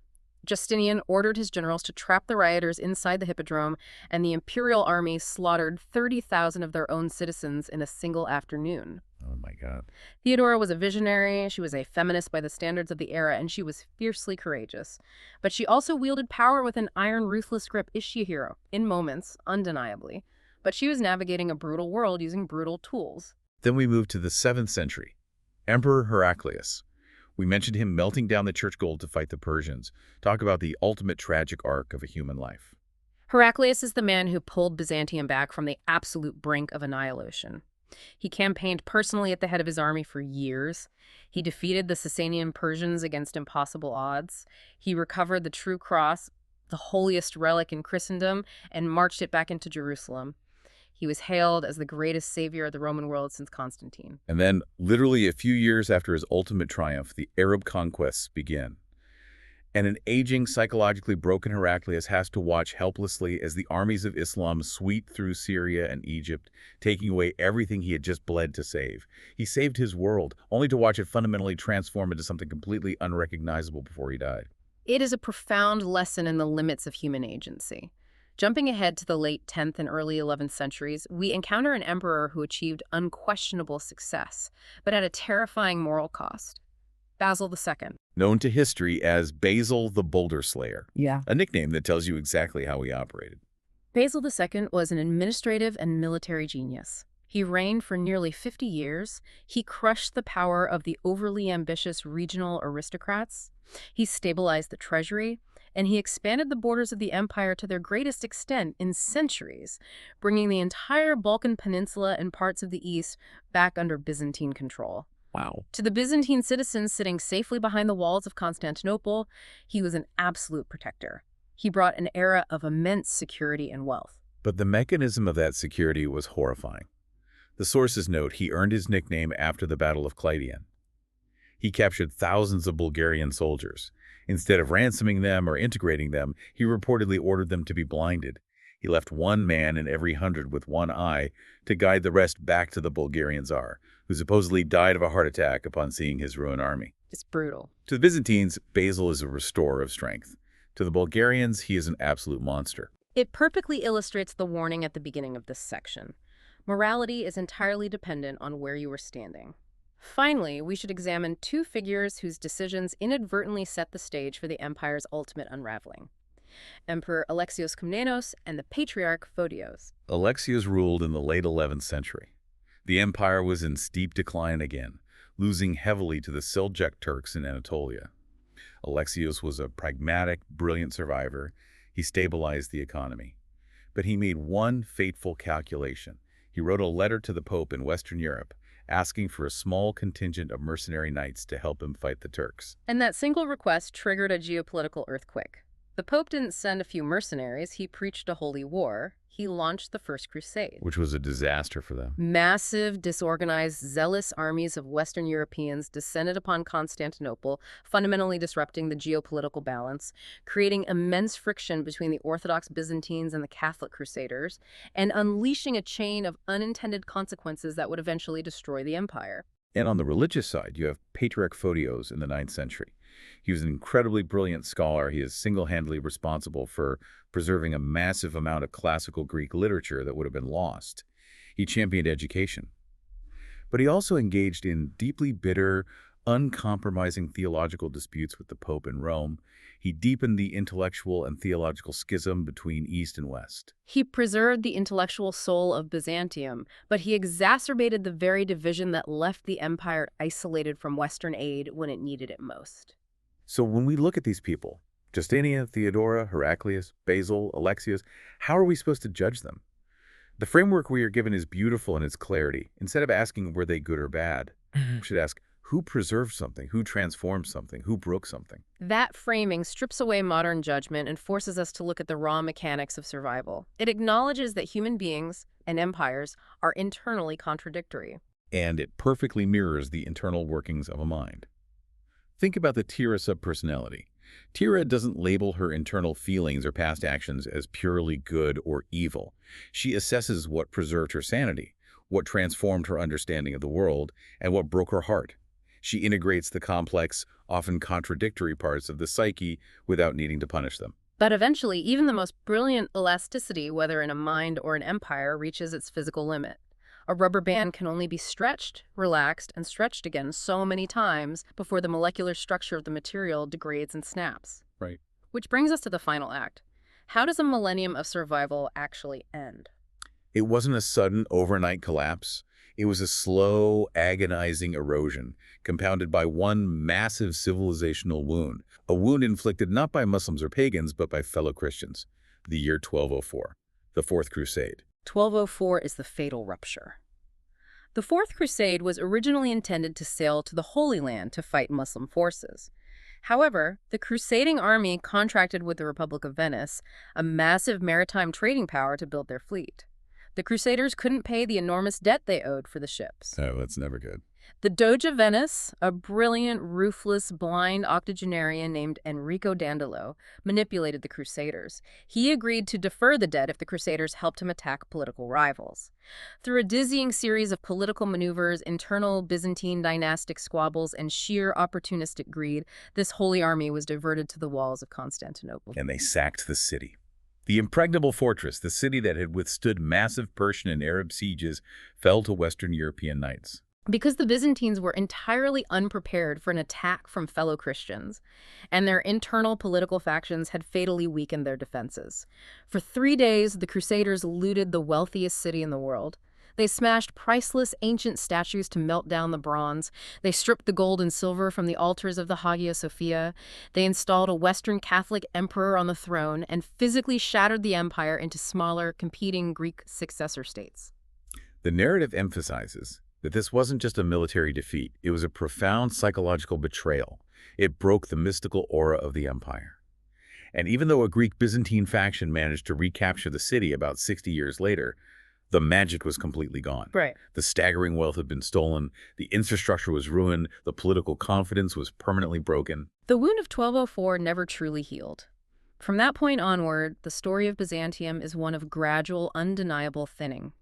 Speaker 2: Justinian ordered his generals to trap the rioters inside the hippodrome, and the imperial army slaughtered 30,000 of their own citizens in a single afternoon.
Speaker 1: Oh my God.
Speaker 2: Theodora was a visionary, she was a feminist by the standards of the era, and she was fiercely courageous. But she also wielded power with an iron, ruthless grip. Is she a hero? In moments, undeniably. But she was navigating a brutal world using brutal tools.
Speaker 1: Then we move to the 7th century. Emperor Heraclius. We mentioned him melting down the church gold to fight the Persians. Talk about the ultimate tragic arc of a human life.
Speaker 2: Heraclius is the man who pulled Byzantium back from the absolute brink of annihilation. He campaigned personally at the head of his army for years. He defeated the Sasanian Persians against impossible odds. He recovered the true cross, the holiest relic in Christendom, and marched it back into Jerusalem. He was hailed as the greatest savior of the Roman world since Constantine.
Speaker 1: And then, literally a few years after his ultimate triumph, the Arab conquests begin. And an aging, psychologically broken Heraclius has to watch helplessly as the armies of Islam sweep through Syria and Egypt, taking away everything he had just bled to save. He saved his world, only to watch it fundamentally transform into something completely unrecognizable before he died.
Speaker 2: It is a profound lesson in the limits of human agency. Jumping ahead to the late 10th and early 11th centuries, we encounter an emperor who achieved unquestionable success, but at a terrifying moral cost. Basil II.
Speaker 1: Known to history as Basil the Boulder Slayer.
Speaker 2: Yeah.
Speaker 1: A nickname that tells you exactly how he operated.
Speaker 2: Basil II was an administrative and military genius. He reigned for nearly 50 years. He crushed the power of the overly ambitious regional aristocrats. He stabilized the treasury, and he expanded the borders of the empire to their greatest extent in centuries, bringing the entire Balkan Peninsula and parts of the east back under Byzantine control.
Speaker 1: Wow.
Speaker 2: To the Byzantine citizens sitting safely behind the walls of Constantinople, he was an absolute protector. He brought an era of immense security and wealth.
Speaker 1: But the mechanism of that security was horrifying. The sources note he earned his nickname after the Battle of Clydian. He captured thousands of Bulgarian soldiers. Instead of ransoming them or integrating them, he reportedly ordered them to be blinded. He left one man in every 100 with one eye to guide the rest back to the Bulgarian Tsar, who supposedly died of a heart attack upon seeing his ruined army.
Speaker 2: It's brutal.
Speaker 1: To the Byzantines, Basil is a restorer of strength. To the Bulgarians, he is an absolute monster.
Speaker 2: It perfectly illustrates the warning at the beginning of this section. Morality is entirely dependent on where you are standing. Finally, we should examine two figures whose decisions inadvertently set the stage for the empire's ultimate unraveling: Emperor Alexios Komnenos and the Patriarch Photios.
Speaker 1: Alexios ruled in the late 11th century. The empire was in steep decline again, losing heavily to the Seljuk Turks in Anatolia. Alexios was a pragmatic, brilliant survivor. He stabilized the economy. But he made one fateful calculation. He wrote a letter to the Pope in Western Europe, asking for a small contingent of mercenary knights to help him fight the Turks.
Speaker 2: And that single request triggered a geopolitical earthquake. The Pope didn't send a few mercenaries, he preached a holy war. He launched the First Crusade,
Speaker 1: Which was a disaster for them.
Speaker 2: Massive, disorganized, zealous armies of Western Europeans descended upon Constantinople, fundamentally disrupting the geopolitical balance, creating immense friction between the Orthodox Byzantines and the Catholic Crusaders, and unleashing a chain of unintended consequences that would eventually destroy the empire.
Speaker 1: And on the religious side, you have Patriarch Photios in the 9th century. He was an incredibly brilliant scholar. He is single-handedly responsible for preserving a massive amount of classical Greek literature that would have been lost. He championed education. But he also engaged in deeply bitter, uncompromising theological disputes with the Pope in Rome. He deepened the intellectual and theological schism between East and West.
Speaker 2: He preserved the intellectual soul of Byzantium, but he exacerbated the very division that left the empire isolated from Western aid when it needed it most.
Speaker 1: So when we look at these people, Justinian, Theodora, Heraclius, Basil, Alexios, how are we supposed to judge them? The framework we are given is beautiful in its clarity. Instead of asking were they good or bad, we should ask who preserved something, who transformed something, who broke something.
Speaker 2: That framing strips away modern judgment and forces us to look at the raw mechanics of survival. It acknowledges that human beings and empires are internally contradictory.
Speaker 1: And it perfectly mirrors the internal workings of a mind. Think about the Tira subpersonality. Tira doesn't label her internal feelings or past actions as purely good or evil. She assesses what preserved her sanity, what transformed her understanding of the world, and what broke her heart. She integrates the complex, often contradictory parts of the psyche without needing to punish them.
Speaker 2: But eventually, even the most brilliant elasticity, whether in a mind or an empire, reaches its physical limit. A rubber band can only be stretched, relaxed, and stretched again so many times before the molecular structure of the material degrades and snaps.
Speaker 1: Right.
Speaker 2: Which brings us to the final act. How does a millennium of survival actually end?
Speaker 1: It wasn't a sudden overnight collapse. It was a slow, agonizing erosion, compounded by one massive civilizational wound, a wound inflicted not by Muslims or pagans, but by fellow Christians. The year 1204, the Fourth Crusade.
Speaker 2: 1204 is the fatal rupture. The Fourth Crusade was originally intended to sail to the Holy Land to fight Muslim forces. However, the crusading army contracted with the Republic of Venice, a massive maritime trading power, to build their fleet. The Crusaders couldn't pay the enormous debt they owed for the ships.
Speaker 1: Oh, that's never good.
Speaker 2: The Doge of Venice, a brilliant, ruthless, blind octogenarian named Enrico Dandolo, manipulated the Crusaders. He agreed to defer the debt if the Crusaders helped him attack political rivals. Through a dizzying series of political maneuvers, internal Byzantine dynastic squabbles, and sheer opportunistic greed, this holy army was diverted to the walls of Constantinople.
Speaker 1: And they sacked the city. The impregnable fortress, the city that had withstood massive Persian and Arab sieges, fell to Western European knights.
Speaker 2: Because the Byzantines were entirely unprepared for an attack from fellow Christians, and their internal political factions had fatally weakened their defenses. For 3 days, the Crusaders looted the wealthiest city in the world. They smashed priceless ancient statues to melt down the bronze. They stripped the gold and silver from the altars of the Hagia Sophia. They installed a Western Catholic emperor on the throne and physically shattered the empire into smaller, competing Greek successor states.
Speaker 1: The narrative emphasizes that this wasn't just a military defeat, it was a profound psychological betrayal. It broke the mystical aura of the empire. And even though a Greek Byzantine faction managed to recapture the city about 60 years later, the magic was completely gone.
Speaker 2: Right.
Speaker 1: The staggering wealth had been stolen, the infrastructure was ruined, the political confidence was permanently broken.
Speaker 2: The wound of 1204 never truly healed. From that point onward, the story of Byzantium is one of gradual, undeniable thinning.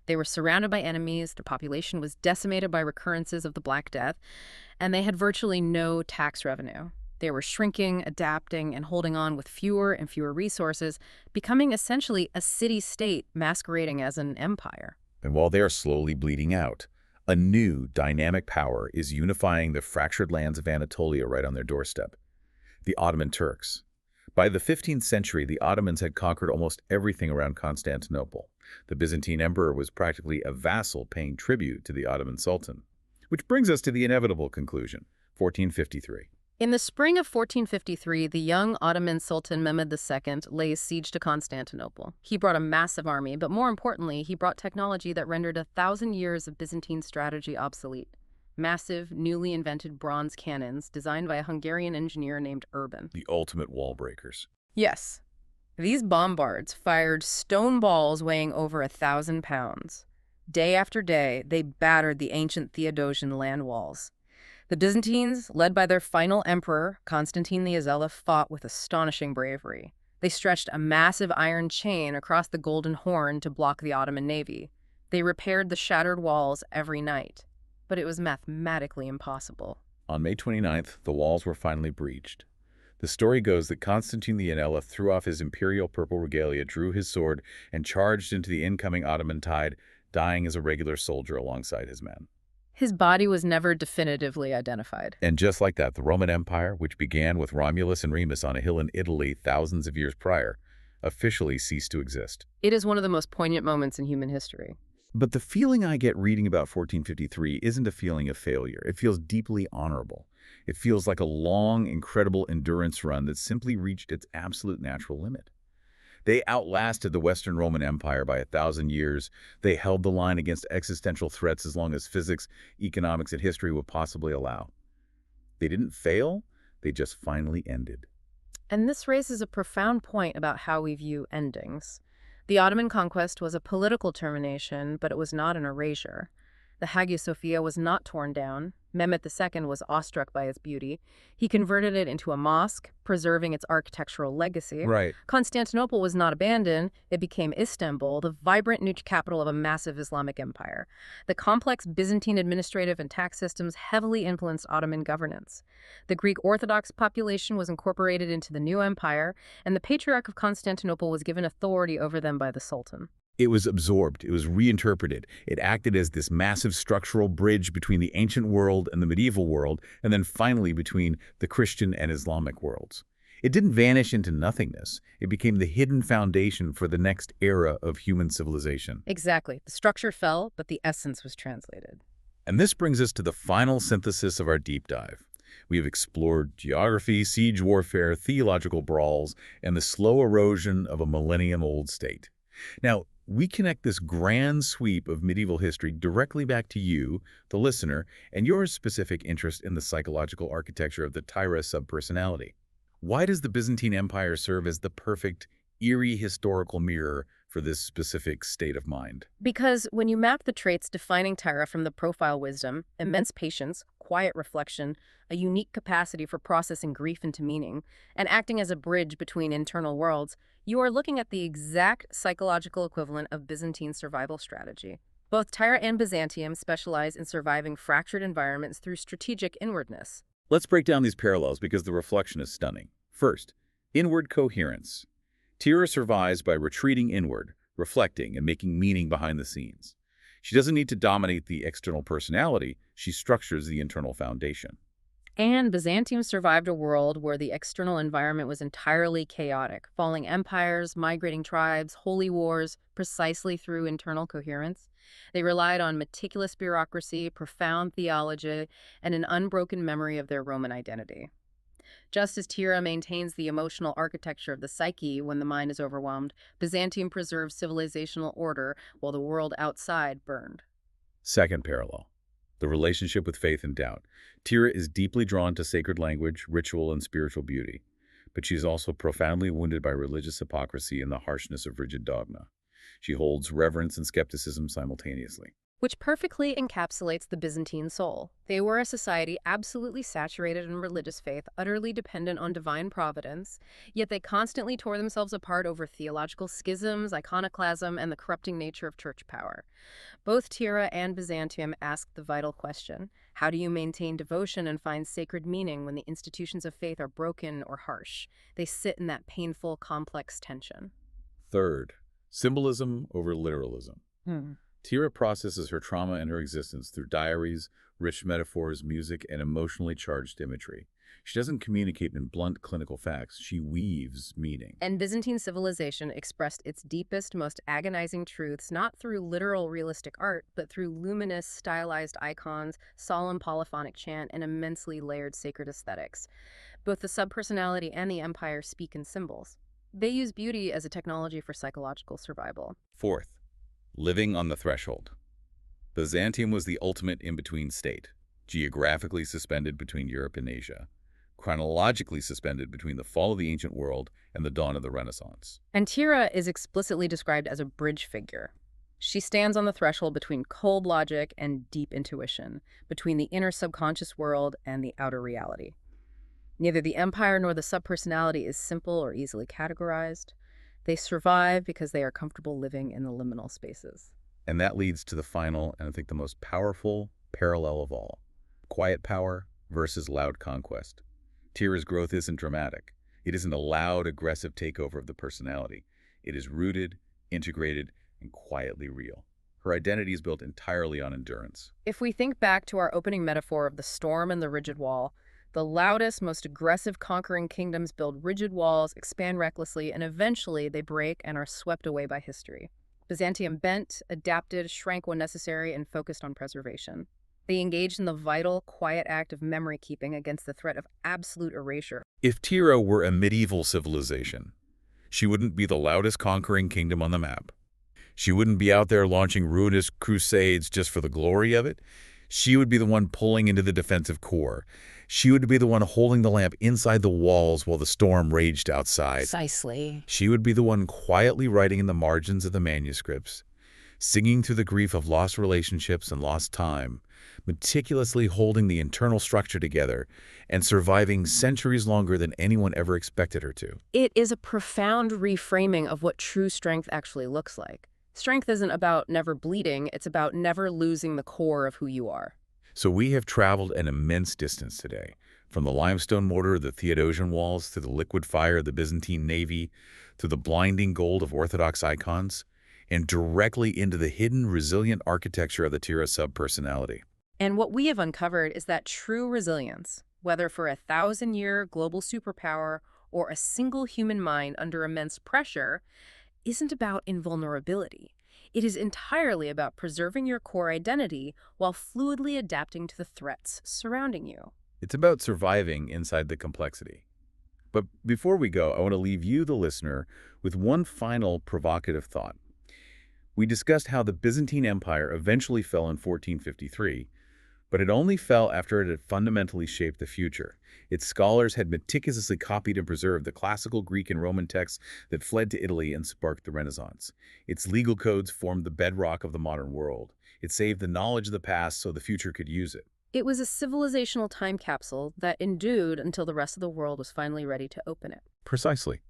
Speaker 2: They were surrounded by enemies, their population was decimated by recurrences of the Black Death, and they had virtually no tax revenue. They were shrinking, adapting, and holding on with fewer and fewer resources, becoming essentially a city-state masquerading as an empire.
Speaker 1: And while they are slowly bleeding out, a new, dynamic power is unifying the fractured lands of Anatolia right on their doorstep: the Ottoman Turks. By the 15th century, the Ottomans had conquered almost everything around Constantinople. The Byzantine Emperor was practically a vassal paying tribute to the Ottoman Sultan. Which brings us to the inevitable conclusion, 1453.
Speaker 2: In the spring of 1453, the young Ottoman Sultan Mehmed II lays siege to Constantinople. He brought a massive army, but more importantly, he brought technology that rendered 1,000 years of Byzantine strategy obsolete. Massive, newly invented bronze cannons designed by a Hungarian engineer named Urban.
Speaker 1: The ultimate wall breakers.
Speaker 2: Yes. These bombards fired stone balls weighing over 1,000 pounds. Day after day, they battered the ancient Theodosian land walls. The Byzantines, led by their final emperor, Constantine the Azella, fought with astonishing bravery. They stretched a massive iron chain across the Golden Horn to block the Ottoman navy. They repaired the shattered walls every night, but it was mathematically impossible.
Speaker 1: On May 29th, the walls were finally breached. The story goes that Constantine the Azella threw off his imperial purple regalia, drew his sword, and charged into the incoming Ottoman tide, dying as a regular soldier alongside his men.
Speaker 2: His body was never definitively identified.
Speaker 1: And just like that, the Roman Empire, which began with Romulus and Remus on a hill in Italy thousands of years prior, officially ceased to exist.
Speaker 2: It is one of the most poignant moments in human history.
Speaker 1: But the feeling I get reading about 1453 isn't a feeling of failure. It feels deeply honorable. It feels like a long, incredible endurance run that simply reached its absolute natural limit. They outlasted the Western Roman Empire by 1,000 years. They held the line against existential threats as long as physics, economics, and history would possibly allow. They didn't fail, they just finally ended.
Speaker 2: And this raises a profound point about how we view endings. The Ottoman conquest was a political termination, but it was not an erasure. The Hagia Sophia was not torn down. Mehmed II was awestruck by its beauty. He converted it into a mosque, preserving its architectural legacy.
Speaker 1: Right.
Speaker 2: Constantinople was not abandoned. It became Istanbul, the vibrant new capital of a massive Islamic empire. The complex Byzantine administrative and tax systems heavily influenced Ottoman governance. The Greek Orthodox population was incorporated into the new empire, and the Patriarch of Constantinople was given authority over them by the Sultan.
Speaker 1: It was absorbed. It was reinterpreted. It acted as this massive structural bridge between the ancient world and the medieval world, and then finally between the Christian and Islamic worlds. It didn't vanish into nothingness. It became the hidden foundation for the next era of human civilization.
Speaker 2: Exactly. The structure fell, but the essence was translated.
Speaker 1: And this brings us to the final synthesis of our deep dive. We have explored geography, siege warfare, theological brawls, and the slow erosion of a millennium-old state. Now, we connect this grand sweep of medieval history directly back to you, the listener, and your specific interest in the psychological architecture of the Tira subpersonality. Why does the Byzantine Empire serve as the perfect, eerie historical mirror for this specific state of mind?
Speaker 2: Because when you map the traits defining Tira from the profile wisdom, immense patience, quiet reflection, a unique capacity for processing grief into meaning, and acting as a bridge between internal worlds, you are looking at the exact psychological equivalent of Byzantine survival strategy. Both Tira and Byzantium specialize in surviving fractured environments through strategic inwardness.
Speaker 1: Let's break down these parallels because the reflection is stunning. First, inward coherence. Tira survives by retreating inward, reflecting, and making meaning behind the scenes. She doesn't need to dominate the external personality, she structures the internal foundation.
Speaker 2: And Byzantium survived a world where the external environment was entirely chaotic, falling empires, migrating tribes, holy wars, precisely through internal coherence. They relied on meticulous bureaucracy, profound theology, and an unbroken memory of their Roman identity. Just as Tira maintains the emotional architecture of the psyche when the mind is overwhelmed, Byzantium preserves civilizational order while the world outside burned.
Speaker 1: Second parallel, the relationship with faith and doubt. Tira is deeply drawn to sacred language, ritual, and spiritual beauty, but she is also profoundly wounded by religious hypocrisy and the harshness of rigid dogma. She holds reverence and skepticism simultaneously.
Speaker 2: Which perfectly encapsulates the Byzantine soul. They were a society absolutely saturated in religious faith, utterly dependent on divine providence, yet they constantly tore themselves apart over theological schisms, iconoclasm, and the corrupting nature of church power. Both Tira and Byzantium ask the vital question: how do you maintain devotion and find sacred meaning when the institutions of faith are broken or harsh? They sit in that painful, complex tension.
Speaker 1: Third, symbolism over literalism. Tira processes her trauma and her existence through diaries, rich metaphors, music, and emotionally charged imagery. She doesn't communicate in blunt clinical facts. She weaves meaning.
Speaker 2: And Byzantine civilization expressed its deepest, most agonizing truths not through literal realistic art, but through luminous, stylized icons, solemn polyphonic chant, and immensely layered sacred aesthetics. Both the subpersonality and the empire speak in symbols. They use beauty as a technology for psychological survival.
Speaker 1: Fourth, living on the threshold. Byzantium was the ultimate in-between state, geographically suspended between Europe and Asia, chronologically suspended between the fall of the ancient world and the dawn of the Renaissance.
Speaker 2: And Tira is explicitly described as a bridge figure. She stands on the threshold between cold logic and deep intuition, between the inner subconscious world and the outer reality. Neither the empire nor the subpersonality is simple or easily categorized. They survive because they are comfortable living in the liminal spaces.
Speaker 1: And that leads to the final, and I think the most powerful parallel of all: quiet power versus loud conquest. Tira's growth isn't dramatic. It isn't a loud, aggressive takeover of the personality. It is rooted, integrated, and quietly real. Her identity is built entirely on endurance.
Speaker 2: If we think back to our opening metaphor of the storm and the rigid wall, the loudest, most aggressive conquering kingdoms build rigid walls, expand recklessly, and eventually they break and are swept away by history. Byzantium bent, adapted, shrank when necessary, and focused on preservation. They engaged in the vital, quiet act of memory keeping against the threat of absolute erasure.
Speaker 1: If Tira were a medieval civilization, she wouldn't be the loudest conquering kingdom on the map. She wouldn't be out there launching ruinous crusades just for the glory of it. She would be the one pulling into the defensive core. She would be the one holding the lamp inside the walls while the storm raged outside.
Speaker 2: Precisely.
Speaker 1: She would be the one quietly writing in the margins of the manuscripts, singing through the grief of lost relationships and lost time, meticulously holding the internal structure together, and surviving centuries longer than anyone ever expected her to.
Speaker 2: It is a profound reframing of what true strength actually looks like. Strength isn't about never bleeding, it's about never losing the core of who you are.
Speaker 1: So we have traveled an immense distance today, from the limestone mortar of the Theodosian walls to the liquid fire of the Byzantine navy, to the blinding gold of Orthodox icons, and directly into the hidden, resilient architecture of the Tira subpersonality.
Speaker 2: And what we have uncovered is that true resilience, whether for a 1,000-year global superpower or a single human mind under immense pressure, isn't about invulnerability. It is entirely about preserving your core identity while fluidly adapting to the threats surrounding you.
Speaker 1: It's about surviving inside the complexity. But before we go, I want to leave you, the listener, with one final provocative thought. We discussed how the Byzantine Empire eventually fell in 1453, but it only fell after it had fundamentally shaped the future. Its scholars had meticulously copied and preserved the classical Greek and Roman texts that fled to Italy and sparked the Renaissance. Its legal codes formed the bedrock of the modern world. It saved the knowledge of the past so the future could use it.
Speaker 2: It was a civilizational time capsule that endured until the rest of the world was finally ready to open it.
Speaker 1: Precisely.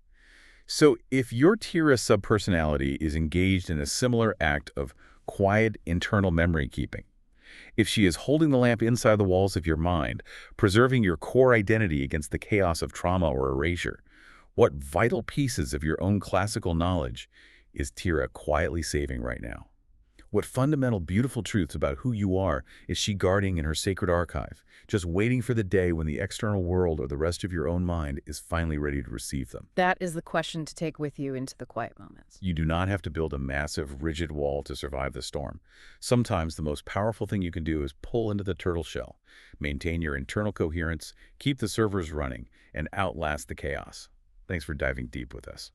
Speaker 1: So if your Tira subpersonality is engaged in a similar act of quiet internal memory keeping, if she is holding the lamp inside the walls of your mind, preserving your core identity against the chaos of trauma or erasure, what vital pieces of your own classical knowledge is Tira quietly saving right now? What fundamental, beautiful truths about who you are is she guarding in her sacred archive, just waiting for the day when the external world or the rest of your own mind is finally ready to receive them?
Speaker 2: That is the question to take with you into the quiet moments.
Speaker 1: You do not have to build a massive, rigid wall to survive the storm. Sometimes the most powerful thing you can do is pull into the turtle shell, maintain your internal coherence, keep the servers running, and outlast the chaos. Thanks for diving deep with us.